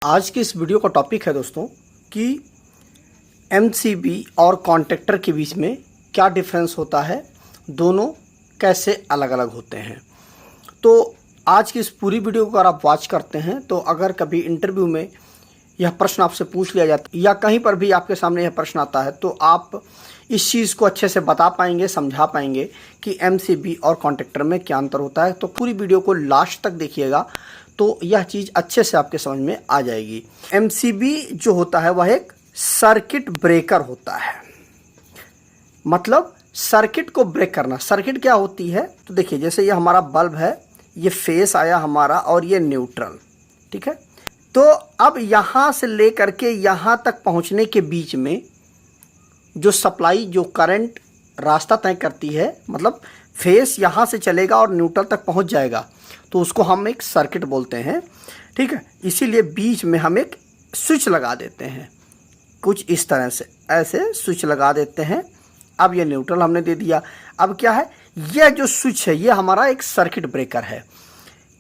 आज की इस वीडियो का टॉपिक है दोस्तों कि एमसीबी और कॉन्टैक्टर के बीच में क्या डिफरेंस होता है, दोनों कैसे अलग अलग होते हैं। तो आज की इस पूरी वीडियो को अगर आप वॉच करते हैं तो अगर कभी इंटरव्यू में यह प्रश्न आपसे पूछ लिया जाता है या कहीं पर भी आपके सामने यह प्रश्न आता है तो आप इस चीज़ को अच्छे से बता पाएंगे, समझा पाएंगे कि एमसीबी और कॉन्टैक्टर में क्या अंतर होता है। तो पूरी वीडियो को लास्ट तक देखिएगा तो यह चीज़ अच्छे से आपके समझ में आ जाएगी। एमसीबी जो होता है वह एक सर्किट ब्रेकर होता है, मतलब सर्किट को ब्रेक करना। सर्किट क्या होती है तो देखिए, जैसे ये हमारा बल्ब है, ये फेस आया हमारा और ये न्यूट्रल, ठीक है। तो अब यहाँ से लेकर के यहाँ तक पहुँचने के बीच में जो सप्लाई, जो करंट रास्ता तय करती है, मतलब फेस यहाँ से चलेगा और न्यूट्रल तक पहुँच जाएगा, तो उसको हम एक सर्किट बोलते हैं, ठीक है। इसीलिए बीच में हम एक स्विच लगा देते हैं, कुछ इस तरह से ऐसे स्विच लगा देते हैं। अब ये न्यूट्रल हमने दे दिया। अब क्या है, यह जो स्विच है ये हमारा एक सर्किट ब्रेकर है।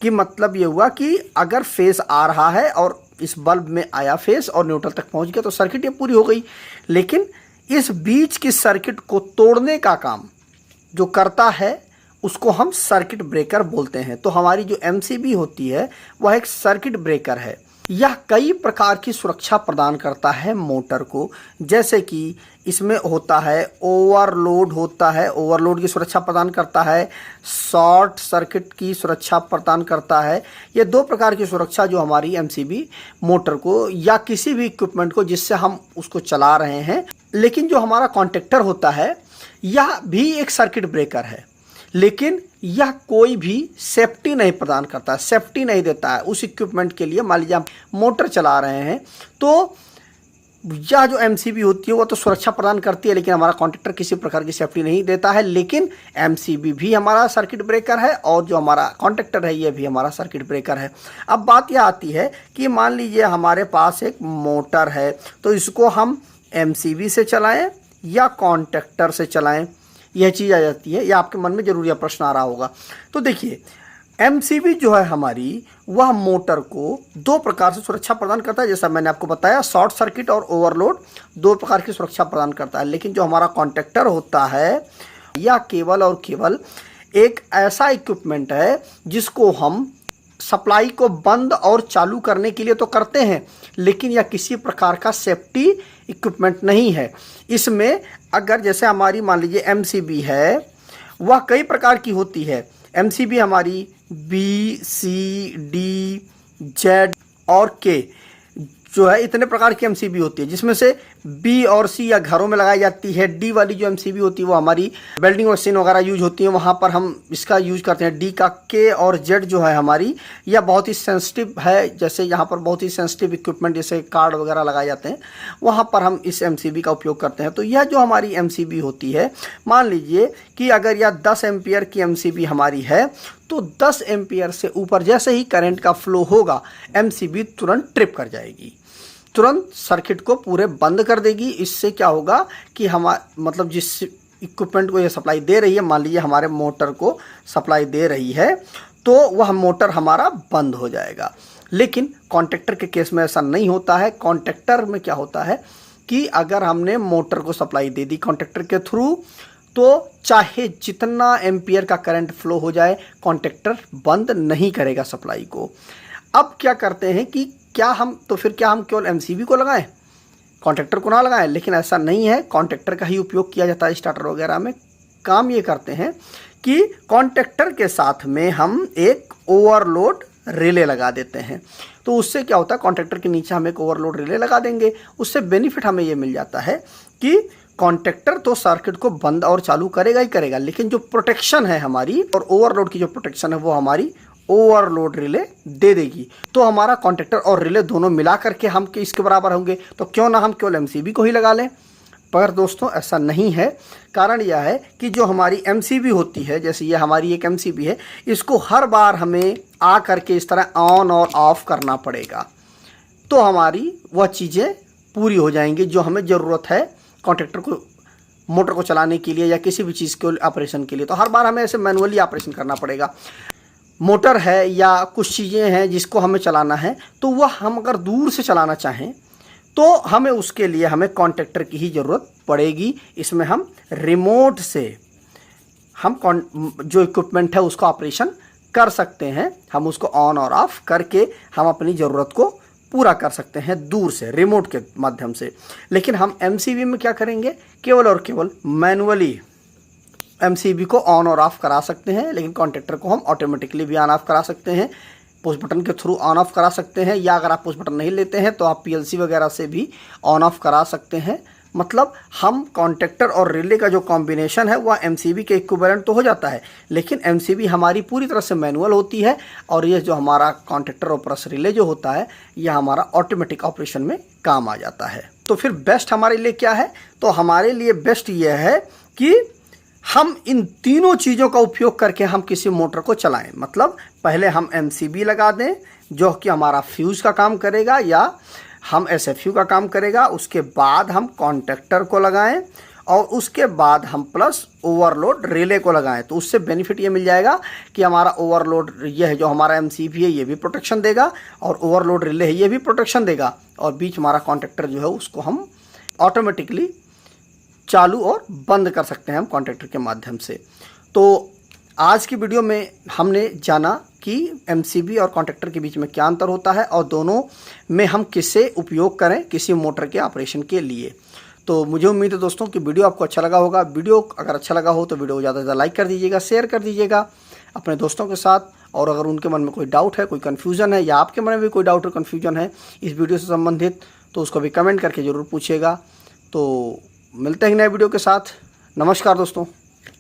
कि मतलब ये हुआ कि अगर फेस आ रहा है और इस बल्ब में आया फेस और न्यूट्रल तक पहुंच गया तो सर्किट ये पूरी हो गई। लेकिन इस बीच की सर्किट को तोड़ने का काम जो करता है उसको हम सर्किट ब्रेकर बोलते हैं। तो हमारी जो एमसीबी होती है वह एक सर्किट ब्रेकर है। यह कई प्रकार की सुरक्षा प्रदान करता है मोटर को, जैसे कि इसमें होता है ओवरलोड होता है, ओवरलोड की सुरक्षा प्रदान करता है, शॉर्ट सर्किट की सुरक्षा प्रदान करता है। ये दो प्रकार की सुरक्षा जो हमारी एमसीबी मोटर को या किसी भी इक्विपमेंट को जिससे हम उसको चला रहे हैं। लेकिन जो हमारा कॉन्टैक्टर होता है यह भी एक सर्किट ब्रेकर है, लेकिन यह कोई भी सेफ्टी नहीं प्रदान करता, सेफ्टी नहीं देता है उस इक्विपमेंट के लिए। मान लीजिए हम मोटर चला रहे हैं तो यह जो एमसीबी होती है वो तो सुरक्षा प्रदान करती है, लेकिन हमारा कॉन्टैक्टर किसी प्रकार की सेफ्टी नहीं देता है। लेकिन एमसीबी भी हमारा सर्किट ब्रेकर है और जो हमारा कॉन्टैक्टर है ये भी हमारा सर्किट ब्रेकर है। अब बात यह आती है कि मान लीजिए हमारे पास एक मोटर है, तो इसको हम एमसीबी से चलाएं या कॉन्टैक्टर से चलाएं, यह चीज़ आ जाती है। यह आपके मन में जरूर यह प्रश्न आ रहा होगा। तो देखिए, एमसीबी जो है हमारी वह मोटर को दो प्रकार से सुरक्षा प्रदान करता है। जैसा मैंने आपको बताया, शॉर्ट सर्किट और ओवरलोड दो प्रकार की सुरक्षा प्रदान करता है। लेकिन जो हमारा कॉन्टैक्टर होता है यह केवल और केवल एक ऐसा इक्विपमेंट है जिसको हम सप्लाई को बंद और चालू करने के लिए तो करते हैं, लेकिन यह किसी प्रकार का सेफ्टी इक्विपमेंट नहीं है। इसमें अगर जैसे हमारी मान लीजिए एमसीबी है, वह कई प्रकार की होती है। एमसीबी हमारी बी, सी, डी, जेड और के जो है, इतने प्रकार की एमसीबी होती है, जिसमें से बी और सी या घरों में लगाई जाती है। डी वाली जो एमसीबी होती है वो हमारी वेल्डिंग मशीन वगैरह यूज होती है, वहाँ पर हम इसका यूज करते हैं डी का। के और जेड जो है हमारी, यह बहुत ही सेंसिटिव है। जैसे यहाँ पर बहुत ही सेंसिटिव इक्विपमेंट जैसे कार्ड वगैरह लगाए जाते हैं, वहाँ पर हम इस एमसीबी का उपयोग करते हैं। तो यह जो हमारी एमसीबी होती है, मान लीजिए कि अगर यह 10 एम्पियर की एमसीबी हमारी है तो 10 एम्पियर से ऊपर जैसे ही करंट का फ्लो होगा एमसीबी तुरंत ट्रिप कर जाएगी, तुरंत सर्किट को पूरे बंद कर देगी। इससे क्या होगा कि मतलब जिस इक्विपमेंट को ये सप्लाई दे रही है, मान लीजिए हमारे मोटर को सप्लाई दे रही है, तो वह मोटर हमारा बंद हो जाएगा। लेकिन कॉन्टैक्टर के केस में ऐसा नहीं होता है। कॉन्टैक्टर में क्या होता है कि अगर हमने मोटर को सप्लाई दे दी कॉन्टैक्टर के थ्रू, तो चाहे जितना एम्पियर का करंट फ्लो हो जाए, कॉन्टैक्टर बंद नहीं करेगा सप्लाई को। अब क्या करते हैं कि क्या हम केवल एमसीबी को लगाएं, कॉन्टैक्टर को ना लगाएं? लेकिन ऐसा नहीं है, कॉन्टैक्टर का ही उपयोग किया जाता है स्टार्टर वगैरह में। काम ये करते हैं कि कॉन्टैक्टर के साथ में हम एक ओवरलोड रिले लगा देते हैं। तो उससे क्या होता है, कॉन्टैक्टर के नीचे हम एक ओवरलोड रिले लगा देंगे। उससे बेनिफिट हमें ये मिल जाता है कि कॉन्टैक्टर तो सर्किट को बंद और चालू करेगा ही करेगा, लेकिन जो प्रोटेक्शन है हमारी और ओवरलोड की जो प्रोटेक्शन है वो हमारी ओवरलोड रिले दे देगी। तो हमारा कॉन्टैक्टर और रिले दोनों मिला करके हम इसके बराबर होंगे। तो क्यों ना हम केवल एमसीबी को ही लगा लें? पर दोस्तों ऐसा नहीं है। कारण यह है कि जो हमारी एमसीबी होती है, जैसे ये हमारी एक एमसीबी है, इसको हर बार हमें आ करके इस तरह ऑन और ऑफ करना पड़ेगा, तो हमारी वह चीज़ें पूरी हो जाएंगी जो हमें ज़रूरत है कॉन्टैक्टर को, मोटर को चलाने के लिए या किसी भी चीज़ के ऑपरेशन के लिए। तो हर बार हमें ऐसे मैनुअली ऑपरेशन करना पड़ेगा। मोटर है या कुछ चीज़ें हैं जिसको हमें चलाना है, तो वह हम अगर दूर से चलाना चाहें तो हमें उसके लिए हमें कॉन्टैक्टर की ही ज़रूरत पड़ेगी। इसमें हम रिमोट से हम जो इक्विपमेंट है उसका ऑपरेशन कर सकते हैं, हम उसको ऑन और ऑफ करके हम अपनी ज़रूरत को पूरा कर सकते हैं दूर से रिमोट के माध्यम से। लेकिन हम एमसीबी में क्या करेंगे, केवल और केवल मैनुअली एमसीबी को ऑन और ऑफ करा सकते हैं, लेकिन कॉन्टैक्टर को हम ऑटोमेटिकली भी ऑन ऑफ करा सकते हैं, पुश बटन के थ्रू ऑन ऑफ करा सकते हैं, या अगर आप पुश बटन नहीं लेते हैं तो आप पीएलसी वगैरह से भी ऑन ऑफ करा सकते हैं। मतलब हम कॉन्टैक्टर और रिले का जो कॉम्बिनेशन है वह एमसीबी के इक्विवेलेंट तो हो जाता है, लेकिन एमसीबी हमारी पूरी तरह से मैनुअल होती है और ये जो हमारा कॉन्टैक्टर और प्लस रिले जो होता है यह हमारा ऑटोमेटिक ऑपरेशन में काम आ जाता है। तो फिर बेस्ट हमारे लिए क्या है, तो हमारे लिए बेस्ट ये है कि हम इन तीनों चीज़ों का उपयोग करके हम किसी मोटर को चलाएं। मतलब पहले हम एमसीबी लगा दें जो कि हमारा फ्यूज़ का काम करेगा या हम एसएफयू का काम करेगा, उसके बाद हम कॉन्टैक्टर को लगाएं और उसके बाद हम प्लस ओवरलोड रिले को लगाएं। तो उससे बेनिफिट ये मिल जाएगा कि हमारा ओवरलोड ये है जो हमारा एमसीबी है ये भी प्रोटेक्शन देगा और ओवरलोड रिले है ये भी प्रोटेक्शन देगा, और बीच हमारा कॉन्टैक्टर जो है उसको हम ऑटोमेटिकली चालू और बंद कर सकते हैं हम कॉन्टैक्टर के माध्यम से। तो आज की वीडियो में हमने जाना कि एमसीबी और कॉन्टैक्टर के बीच में क्या अंतर होता है और दोनों में हम किसे उपयोग करें किसी मोटर के ऑपरेशन के लिए। तो मुझे उम्मीद है दोस्तों कि वीडियो आपको अच्छा लगा होगा। वीडियो अगर अच्छा लगा हो तो वीडियो को ज़्यादा से ज़्यादा लाइक कर दीजिएगा, शेयर कर दीजिएगा अपने दोस्तों के साथ। और अगर उनके मन में कोई डाउट है, कोई कन्फ्यूज़न है, या आपके मन में भी कोई डाउट और कन्फ्यूजन है इस वीडियो से संबंधित, तो उसको भी कमेंट करके ज़रूर पूछिएगा। तो मिलते हैं नए वीडियो के साथ। नमस्कार दोस्तों।